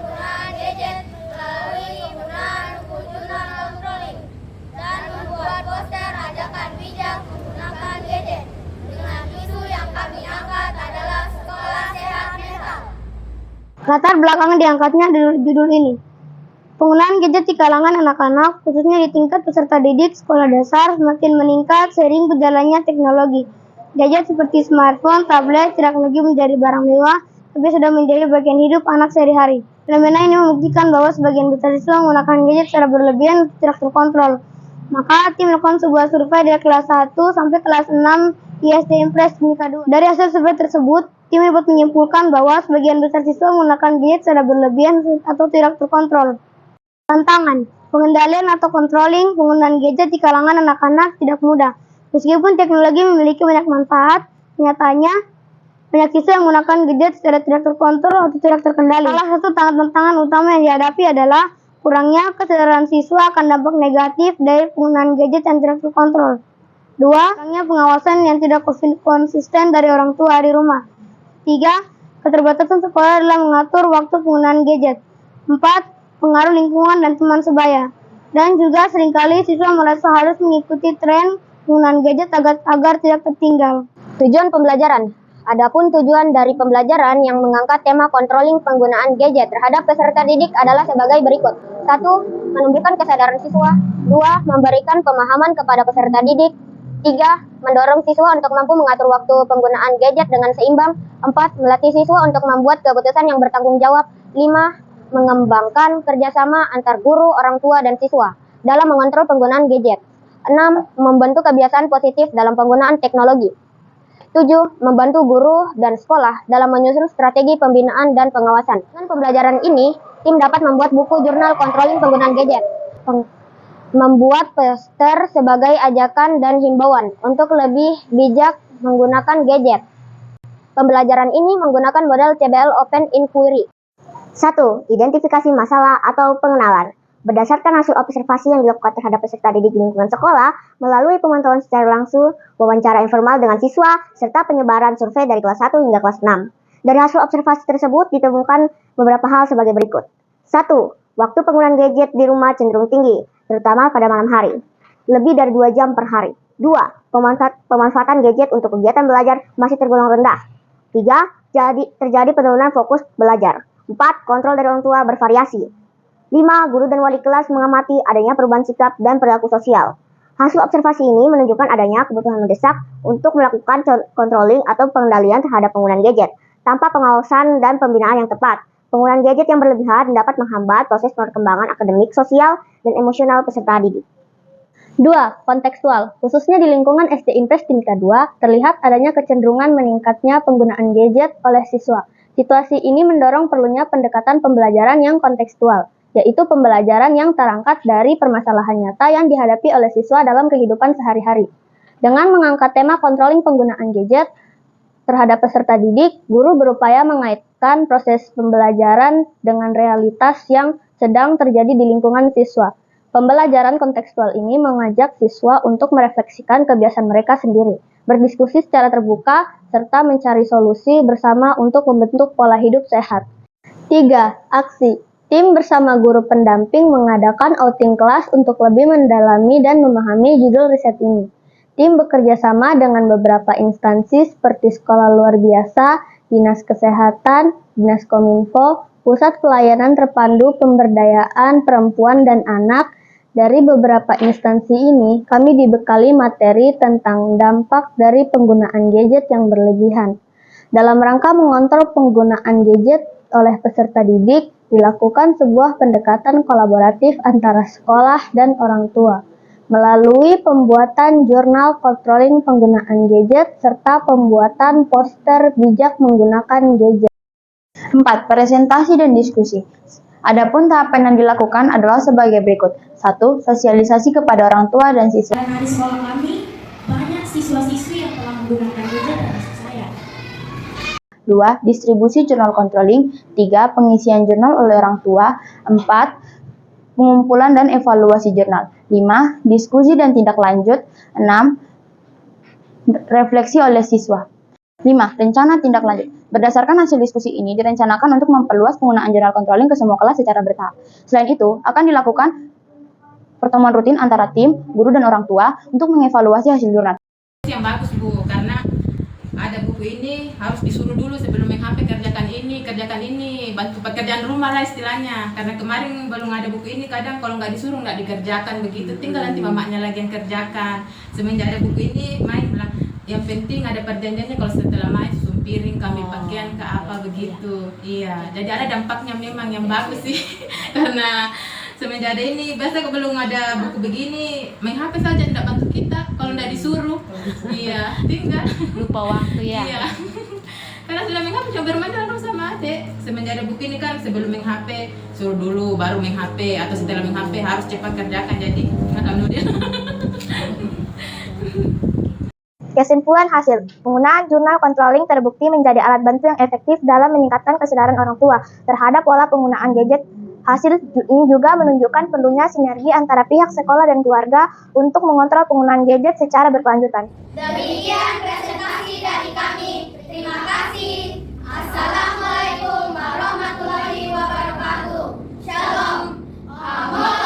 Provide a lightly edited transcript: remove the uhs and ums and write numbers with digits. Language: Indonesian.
penggunaan gadget melalui penggunaan buku jurnal controlling dan membuat poster ajakan bijak menggunakan gadget. Dengan isu yang kami angkat adalah sekolah sehat mental. Latar belakang diangkatnya judul ini. Penggunaan gadget di kalangan anak-anak, khususnya di tingkat peserta didik sekolah dasar, semakin meningkat seiring berjalannya teknologi. Gadget seperti smartphone, tablet tidak lagi menjadi barang mewah, tapi sudah menjadi bagian hidup anak sehari-hari. Fenomena ini membuktikan bahwa sebagian besar siswa menggunakan gadget secara berlebihan dan tidak terkontrol. Maka tim melakukan sebuah survei dari kelas 1 sampai kelas 6 ISD Impres Timika 2. Dari hasil survei tersebut, tim dapat menyimpulkan bahwa sebagian besar siswa menggunakan gadget secara berlebihan atau tidak terkontrol. Tantangan, pengendalian atau controlling penggunaan gadget di kalangan anak-anak tidak mudah. Meskipun teknologi memiliki banyak manfaat, nyatanya banyak siswa yang menggunakan gadget secara tidak terkontrol atau tidak terkendali. Salah satu tantangan utama yang dihadapi adalah kurangnya kesadaran siswa akan dampak negatif dari penggunaan gadget yang tidak terkontrol. 2. Kurangnya pengawasan yang tidak konsisten dari orang tua di rumah. 3. Keterbatasan sekolah dalam mengatur waktu penggunaan gadget. 4. Pengaruh lingkungan dan teman sebaya. Dan juga seringkali siswa merasa harus mengikuti tren penggunaan gadget agar tidak tertinggal. Tujuan pembelajaran. Adapun tujuan dari pembelajaran yang mengangkat tema controlling penggunaan gadget terhadap peserta didik adalah sebagai berikut. 1. Menumbuhkan kesadaran siswa. 2. Memberikan pemahaman kepada peserta didik. 3. Mendorong siswa untuk mampu mengatur waktu penggunaan gadget dengan seimbang. 4. Melatih siswa untuk membuat keputusan yang bertanggung jawab. 5. Mengembangkan kerjasama antar guru, orang tua, dan siswa dalam mengontrol penggunaan gadget. 6. Membentuk kebiasaan positif dalam penggunaan teknologi. 7. Membantu guru dan sekolah dalam menyusun strategi pembinaan dan pengawasan. Dengan pembelajaran ini, tim dapat membuat buku jurnal controlling penggunaan gadget, membuat poster sebagai ajakan dan himbauan untuk lebih bijak menggunakan gadget. Pembelajaran ini menggunakan model CBL Open Inquiry. 1. Identifikasi masalah atau pengenalan. Berdasarkan hasil observasi yang dilakukan terhadap peserta didik di lingkungan sekolah, melalui pemantauan secara langsung, wawancara informal dengan siswa, serta penyebaran survei dari kelas 1 hingga kelas 6. Dari hasil observasi tersebut ditemukan beberapa hal sebagai berikut. 1. Waktu penggunaan gadget di rumah cenderung tinggi, terutama pada malam hari. Lebih dari 2 jam per hari. 2. Pemanfaatan gadget untuk kegiatan belajar masih tergolong rendah. 3. Terjadi penurunan fokus belajar. 4. Kontrol dari orang tua bervariasi. 5. Guru dan wali kelas mengamati adanya perubahan sikap dan perilaku sosial. Hasil observasi ini menunjukkan adanya kebutuhan mendesak untuk melakukan controlling atau pengendalian terhadap penggunaan gadget tanpa pengawasan dan pembinaan yang tepat. Penggunaan gadget yang berlebihan dapat menghambat proses perkembangan akademik, sosial, dan emosional peserta didik. 2. Kontekstual. Khususnya di lingkungan SD Impres Timika 2, terlihat adanya kecenderungan meningkatnya penggunaan gadget oleh siswa. Situasi ini mendorong perlunya pendekatan pembelajaran yang kontekstual, yaitu pembelajaran yang terangkat dari permasalahan nyata yang dihadapi oleh siswa dalam kehidupan sehari-hari. Dengan mengangkat tema controlling penggunaan gadget terhadap peserta didik, guru berupaya mengaitkan proses pembelajaran dengan realitas yang sedang terjadi di lingkungan siswa. Pembelajaran kontekstual ini mengajak siswa untuk merefleksikan kebiasaan mereka sendiri, berdiskusi secara terbuka, serta mencari solusi bersama untuk membentuk pola hidup sehat. 3. Aksi. Tim bersama guru pendamping mengadakan outing kelas untuk lebih mendalami dan memahami judul riset ini. Tim bekerja sama dengan beberapa instansi seperti sekolah luar biasa, dinas kesehatan, dinas kominfo, pusat pelayanan terpadu pemberdayaan perempuan dan anak. Dari beberapa instansi ini, kami dibekali materi tentang dampak dari penggunaan gadget yang berlebihan. Dalam rangka mengontrol penggunaan gadget oleh peserta didik, dilakukan sebuah pendekatan kolaboratif antara sekolah dan orang tua, melalui pembuatan jurnal controlling penggunaan gadget serta pembuatan poster bijak menggunakan gadget. 4. Presentasi dan diskusi. Adapun tahapan yang dilakukan adalah sebagai berikut. 1. Sosialisasi kepada orang tua dan siswa. Karena di sekolah kami, banyak siswa-siswi yang telah menggunakan gadget termasuk saya. 2. Distribusi jurnal controlling. 3. Pengisian jurnal oleh orang tua. 4. Pengumpulan dan evaluasi jurnal. 5. Diskusi dan tindak lanjut. 6. Refleksi oleh siswa. 5. Rencana tindak lanjut. Berdasarkan hasil diskusi ini, direncanakan untuk memperluas penggunaan journal controlling ke semua kelas secara bertahap. Selain itu, akan dilakukan pertemuan rutin antara tim, guru, dan orang tua untuk mengevaluasi hasil jurnal. Yang bagus Bu, karena ada buku ini harus disuruh dulu sebelum main HP, kerjakan ini, bantu pekerjaan rumah lah istilahnya. Karena kemarin belum ada buku ini, kadang kalau nggak disuruh nggak dikerjakan begitu, tinggal nanti mamanya lagi yang kerjakan. Semenjak ada buku ini, main bilang yang penting ada perjanjiannya, kalau setelah main susun piring, kami pakaian ke apa begitu. Iya, jadi ada dampaknya memang yang bagus sih. Karena semenjak ada ini, biasa kalau belum ada buku begini, main HP saja tidak bantu kita kalau tidak disuruh. Iya, tinggal Lupa waktu ya. iya. Karena sudah main HP cuma bermain dulu sama adik. Semenjak ada buku ini kan, sebelum main HP suruh dulu, baru main HP, atau setelah main HP harus cepat kerjakan. Jadi alhamdulillah. Kesimpulan hasil, penggunaan jurnal controlling terbukti menjadi alat bantu yang efektif dalam meningkatkan kesadaran orang tua terhadap pola penggunaan gadget. Hasil ini juga menunjukkan perlunya sinergi antara pihak sekolah dan keluarga untuk mengontrol penggunaan gadget secara berkelanjutan. Demikian presentasi dari kami. Terima kasih. Assalamualaikum warahmatullahi wabarakatuh. Shalom. Amos.